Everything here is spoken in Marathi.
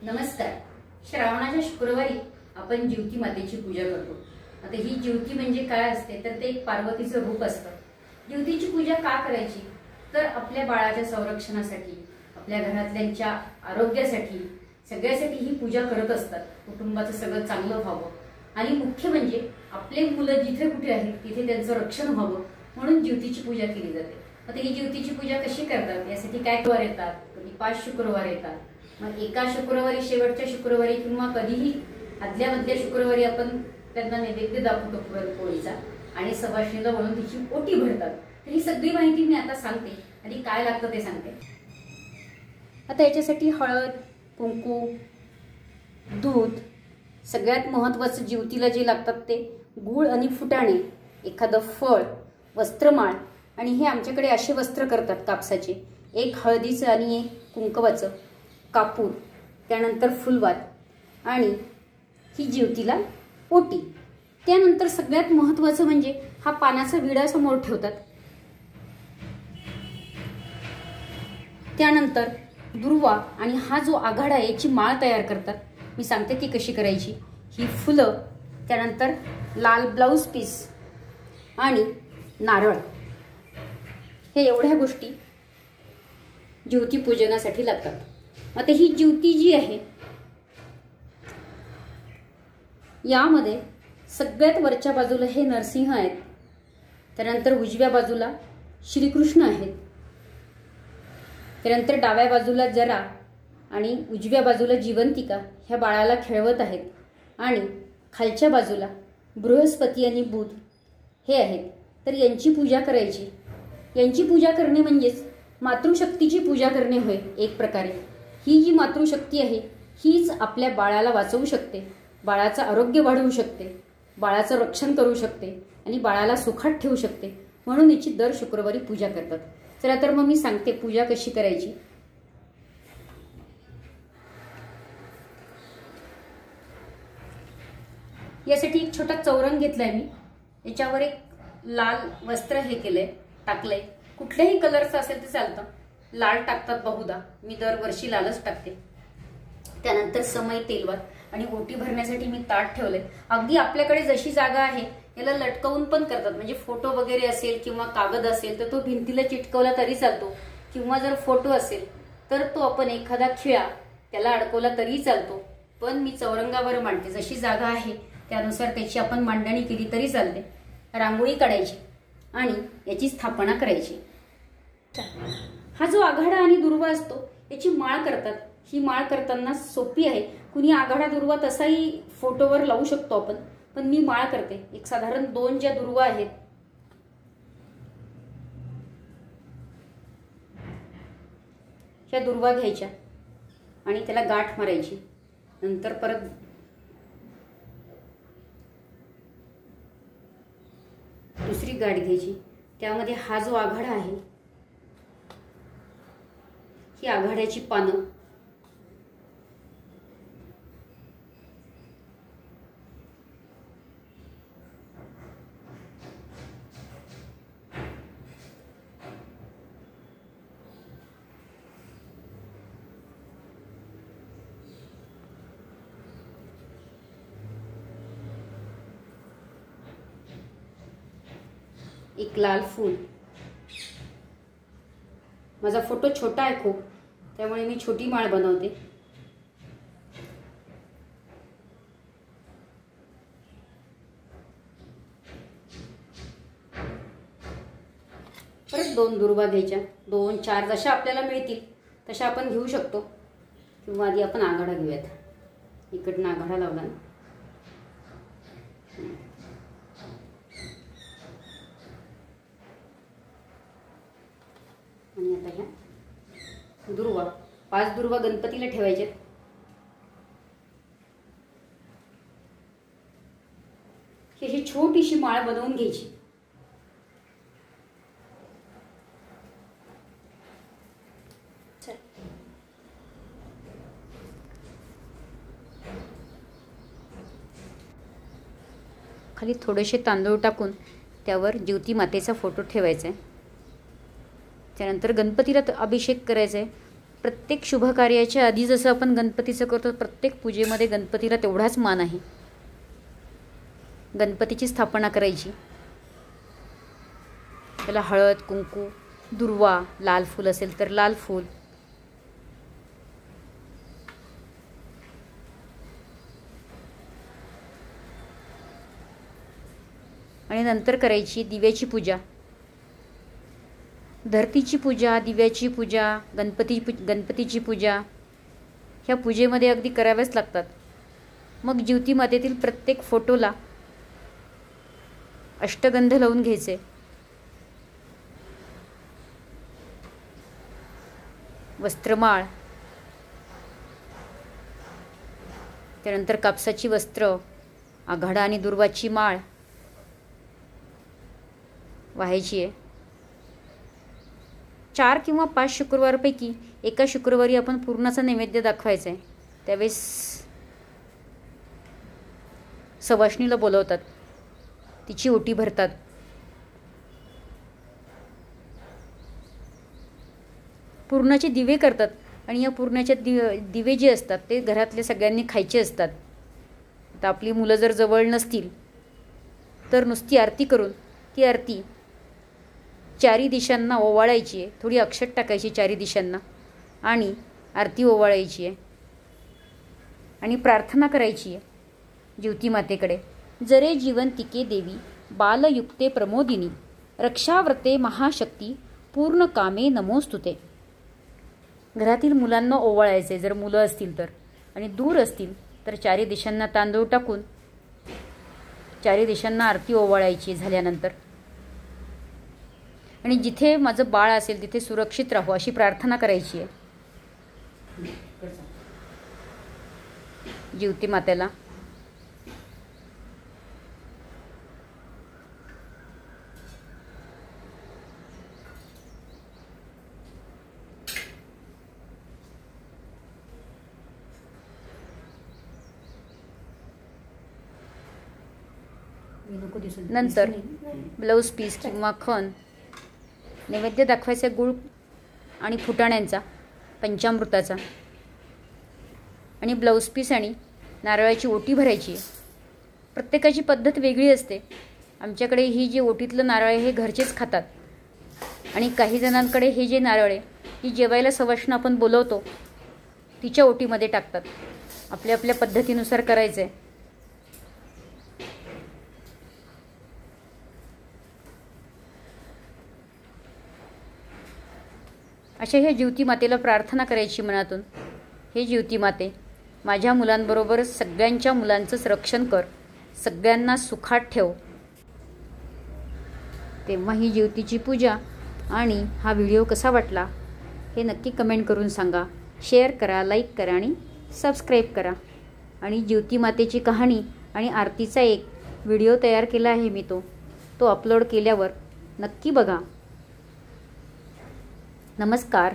नमस्कार. श्रावणाच्या शुक्रवारी आपण ज्योती मातेची पूजा करतो. आता ही ज्योती म्हणजे काय असते तर ते एक पार्वतीचं रूप असतं. ज्योतीची पूजा का करायची तर आपल्या बाळाच्या संरक्षणासाठी, आपल्या घरातल्यांच्या आरोग्यासाठी, सगळ्यासाठी ही पूजा करत असतात. कुटुंबाचं सगळं चांगलं व्हावं आणि मुख्य म्हणजे आपले मुलं जिथे कुठे आहेत तिथे त्यांचं रक्षण व्हावं म्हणून ज्योतीची पूजा केली जाते. आता ही ज्योतीची पूजा कशी करतात यासाठी काय शुक्रवार येतात, कधी 5 शुक्रवार येतात. मग एका शुक्रवारी, शेवटच्या शुक्रवारी किंवा कधीही आदल्या शुक्रवारी आपण त्यांना नैवेद्य दाखवतो पुरणपोळीचा आणि सवाष्णीला बोलून तिची ओटी भरतात. तर ही सगळी माहिती मी आता सांगते आणि काय लागतं ते सांगते. आता याच्यासाठी हळद, कुंकू, दूध, सगळ्यात महत्त्वाचं ज्योतीला जे लागतात ते गूळ आणि फुटाणे, एखादं फळ, वस्त्रमाळ. आणि हे आमच्याकडे असे वस्त्र करतात कापसाचे, एक हळदीचं आणि एक कुंकवाचं, कापूर, त्यानंतर फुलवात आणि ही ज्योतीला ओटी. त्यानंतर सगळ्यात महत्त्वाचं म्हणजे हा पानाचा विडा समोर ठेवतात. त्यानंतर दुर्वा आणि हा जो आघाडा आहे याची माळ तयार करतात. मी सांगते ती कशी करायची. ही फुलं, त्यानंतर लाल ब्लाऊज पीस आणि नारळ, हे एवढ्या गोष्टी ज्योती पूजनासाठी लागतात. आता ही ज्योती जी आहे यामध्ये सगळ्यात वरच्या बाजूला हे नरसिंह आहेत, त्यानंतर उजव्या बाजूला श्रीकृष्ण आहेत, त्यानंतर डाव्या बाजूला जरा आणि उजव्या बाजूला जिवंतिका ह्या बाळाला खेळवत आहेत आणि खालच्या बाजूला बृहस्पती आणि बुध हे आहेत. तर यांची पूजा करायची. यांची पूजा करणे म्हणजेच मातृशक्तीची पूजा करणे होय एक प्रकारे. ही जी मातृशक्ती आहे हीच आपल्या बाळाला वाचवू शकते, बाळाचं आरोग्य वाढवू शकते, बाळाचं रक्षण करू शकते आणि बाळाला सुखात ठेवू शकते. म्हणून याची दर शुक्रवारी पूजा करतात. चला तर मग मी सांगते पूजा कशी करायची. यासाठी एक छोटा चौरंग घेतलाय मी. याच्यावर एक लाल वस्त्र हे केलंय, टाकलंय. कुठल्याही कलरचं असेल ते चालतं. लाल टाकतात बहुधा, मी दरवर्षी लालच टाकते. त्यानंतर समय तेलवत आणि ओटी भरण्यासाठी मी ताट ठेवलंय. अगदी आपल्याकडे जशी जागा आहे याला लटकवून पण करतात. म्हणजे फोटो वगैरे असेल किंवा कागद असेल तर तो भिंतीला चिटकवला तरी चालतो, किंवा जर फोटो असेल तर तो आपण एखादा खिळा त्याला अडकवला तरी चालतो. पण मी चौरंगावर मांडते. जशी जागा आहे त्यानुसार त्याची आपण मांडणी केली तरी चालते. रांगोळी काढायची आणि याची स्थापना करायची. हा जो आघाडा आणि दुर्वा असतो याची माळ करतात. ही माळ करताना सोपी आहे. कुणी आघाडा दुर्वा तसाही फोटोवर लावू शकतो आपण, पण मी माळ करते. एक साधारण 2 ज्या दुर्वा आहेत ह्या दुर्वा घ्यायच्या आणि त्याला गाठ मारायची. नंतर परत दुसरी गाठ घ्यायची. त्यामध्ये हा जो आघाडा आहे ही आघाड्याची पानं, एक लाल फूल. माझा फोटो छोटा आहे खूप, त्यामुळे मी छोटी माळ बनवते. परत 2 दुर्वा घ्यायच्या. 2, 4 जशा आपल्याला मिळतील तशा आपण घेऊ शकतो. किंवा आधी आपण आघाडा घेऊयात. इकडनं आघाडा लावला ना. आणि आता ह्या दुर्वा 5 दुर्वा गणपतीला ठेवायचे. ही छोटीशी माळ बनवून घ्यायची. खाली थोडेसे तांदूळ टाकून त्यावर ज्योती मातेचा फोटो ठेवायचा आहे. त्यानंतर गणपतीला अभिषेक करायचा आहे. प्रत्येक शुभकार्याच्या आधी जसं आपण गणपतीचं करतो, प्रत्येक पूजेमध्ये गणपतीला तेवढाच मान आहे. गणपतीची स्थापना करायची, त्याला हळद, कुंकू, दुर्वा, लाल फूल असेल तर लाल फूल, आणि नंतर करायची दिव्याची पूजा. धरतीची पूजा, दिव्याची पूजा, गणपतीची पूजा ह्या पूजेमध्ये अगदी कराव्याच लागतात. मग ज्योती मातेतील प्रत्येक फोटोला अष्टगंध लावून घ्यायचे. वस्त्रमाळ, त्यानंतर कापसाची वस्त्र, आघाडा आणि दुर्वाची माळ वाहायची आहे. 4 किंवा 5 शुक्रवारपैकी एका शुक्रवारी आपण पूर्णाचा नैवेद्य दाखवायचा आहे. त्यावेळेस सवाष्णीला बोलवतात, तिची ओटी भरतात. पूर्णाचे दिवे करतात आणि या पूर्णाच्या दिवे जे असतात ते घरातल्या सगळ्यांनी खायचे असतात. आता आपली मुलं जर जवळ नसतील तर नुसती आरती करून ती आरती 4 दिशांना ओवाळायची आहे. थोडी अक्षत टाकायची 4 दिशांना आणि आरती ओवाळायची आहे आणि प्रार्थना करायची आहे ज्योती मातेकडे. जरे जीवंतिके देवी बालयुक्ते प्रमोदिनी रक्षाव्रते महाशक्ती पूर्ण कामे नमोस्तुते. घरातील मुलांना ओवाळायचे जर मुलं असतील तर, आणि दूर असतील तर 4 दिशांना तांदूळ टाकून 4 दिशांना आरती ओवाळायची झाल्यानंतर. आणि जिथे माझं बाळ असेल तिथे सुरक्षित राहू अशी प्रार्थना करायची आहे ज्योती मातेला. नंतर ब्लाऊज पीस किंवा खण नैवेद्य दाखवायचा, गुळ आणि फुटाण्यांचा, पंचामृताचा, आणि ब्लाऊज पीस आणि नारळाची ओटी भरायची. प्रत्येकाची पद्धत वेगळी असते. आमच्याकडे ही जी ओटीतलं नारळ आहे हे घरचेच खातात आणि काही जणांकडे हे जे नारळ आहे ही जेवायला सवाष्ण आपण बोलवतो तिच्या ओटीमध्ये टाकतात. आपल्या आपल्या पद्धतीनुसार करायचं आहे. अशा ह्या ज्योती मातेला प्रार्थना करायची मनातून, हे ज्योती माते माझ्या मुलांबरोबर सगळ्यांच्या मुलांचंच रक्षण कर, सगळ्यांना सुखात ठेव. तेव्हा ही ज्योतीची पूजा आणि हा व्हिडिओ कसा वाटला हे नक्की कमेंट करून सांगा. शेअर करा, लाईक करा आणि सबस्क्राईब करा. आणि ज्योती मातेची कहाणी आणि आरतीचा एक व्हिडिओ तयार केला आहे मी, तो अपलोड केल्यावर नक्की बघा. नमस्कार.